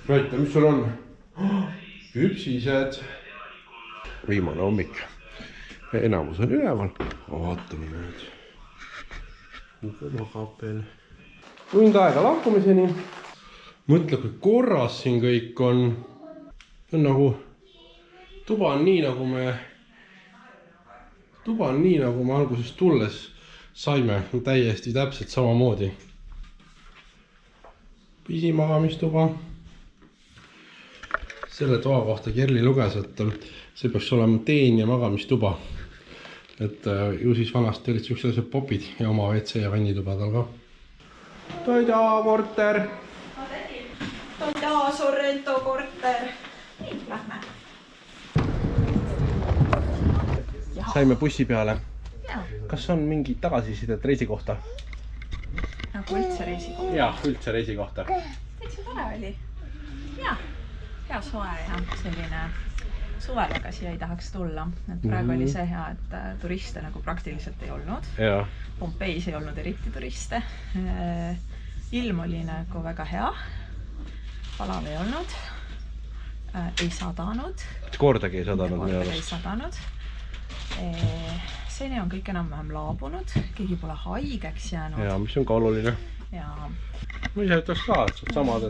näita, mis sul on? Küpsised. Viimane hommik. Enamus on üleval. Vaatame nüüd. Magab veel. Tund aega lahkumiseni. Mõtle, kui korras siin kõik on. See on nagu... Tuba on nii, nagu me alguses tulles saime. Täiesti täpselt samamoodi. Pisimagamistuba. Selle toa kohta Kerli luges, et see peaks olema teen- ja magamistuba. Et ju siis vanasti olid sellised popid ja oma WC ja vannituba tal ka. Toida korter! Toida Sorrento korter! Nii, lähme. Saime bussi peale. Kas on mingi tagasisidet reisi kohta? Nagu üldse reisi kohta? Jaa, üldse reisi kohta. Täitsa tore oli. Jaa, hea soe ja selline suvelega siia ei tahaks tulla. Et praegu oli see hea, et turiste nagu praktiliselt ei olnud. Pompeis ei olnud eriti turiste. Ilm oli nagu väga hea. Palav ei olnud. Ei sadanud. Kordagi ei sadanud. Kordagi ei sadanud. Seni on kõik enam-vähem laabunud. Keegi pole haigeks jäänud. Ja, mis on ka oluline. Ma ise ütleks ka, et samad,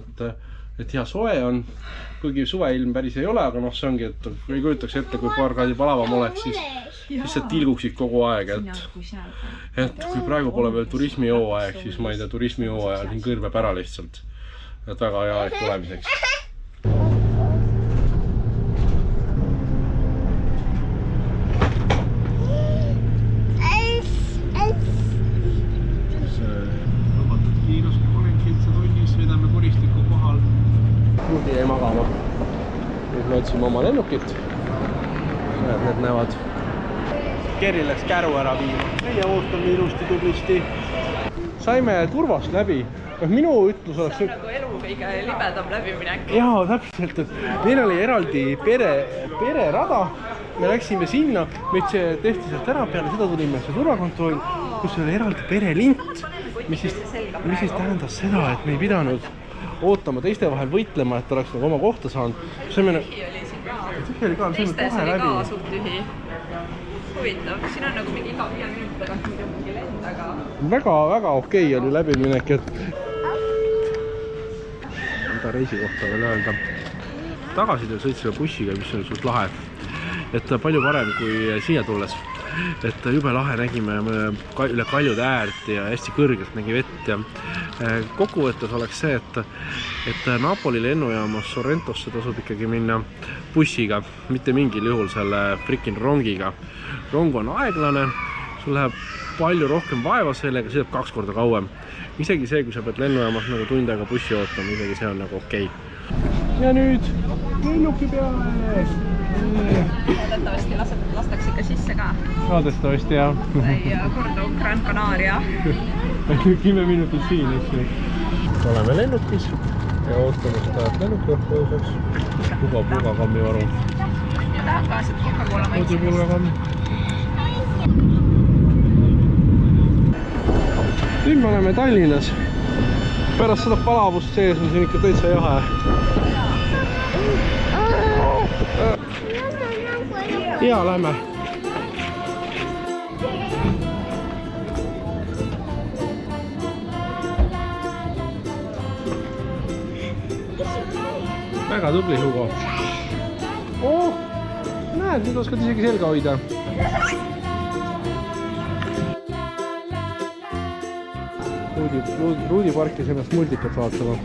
et hea soe on. Kuigi suveilm päris ei ole, aga see ongi, et kui kujutaks ette, kui paar kraadi palavam oleks, siis see tilguksid kogu aeg. Et kui praegu pole veel turismijooaeg, siis ma ei tea, turismijooajal siin kõrbeb ära lihtsalt. Et väga hea aeg tulemiseks. Rudi jäi magama. Nüüd me otsime oma lennukit. Need näevad. Kerri läks käru ära viima. Meie ootame ilusti tublisti. Saime turvast läbi. Minu ütlus oleks... See on nagu elu kõige libedam läbiminek. Jaa, täpselt. Meil oli eraldi pererada. Me läksime sinna. Meid see tehti sealt ära peale. Seda tulime see turvakontroll, kus oli eraldi perelint. Mis siis tähendas seda, et me ei pidanud ootama teiste vahel võitlema, et oleks nagu oma kohta saanud. Tühi oli siin ka. Teistes oli ka suht tühi. Huvitav. Siin on nagu mingi iga 5 minuti tagant mingi lend, aga... Väga okei oli läbiminek, et... Mida reisi kohta veel öelda? Tagasi sõitsime bussiga, mis on suht lahe. Et palju parem kui siia tulles. Et jube lahe nägime üle kaljude äärt ja hästi kõrgelt nägi vett ja kokkuvõttes oleks see, et Napoli lennujaamas Sorrentosse tasub ikkagi minna bussiga, mitte mingil juhul selle frikin rongiga. Rong on aeglane, sul läheb palju rohkem vaeva sellega, sõidab 2 korda kauem. Isegi see, kui sa pead lennujaamas nagu tund aega bussi ootama, isegi see on nagu okei. Ja nüüd lennuki peale! Loodetavasti lastakse ikka sisse ka. Loodetavasti, jah. Ja Cordo Gran Canaria. 10 minutit siin, eks. Oleme lennukis ja ootame seda, et lennuk õhku õusaks. Puga kammi varu. Ja tahab ka, et Coca-Cola maitsemist. Nüüd me oleme Tallinnas. Pärast seda palavust sees on siin ikka täitsa jahe. Ja, lähme. Väga tubli, Hugo. Näed, nüüd oskad isegi selga hoida. Rudi parkis ennast multikat vaatama.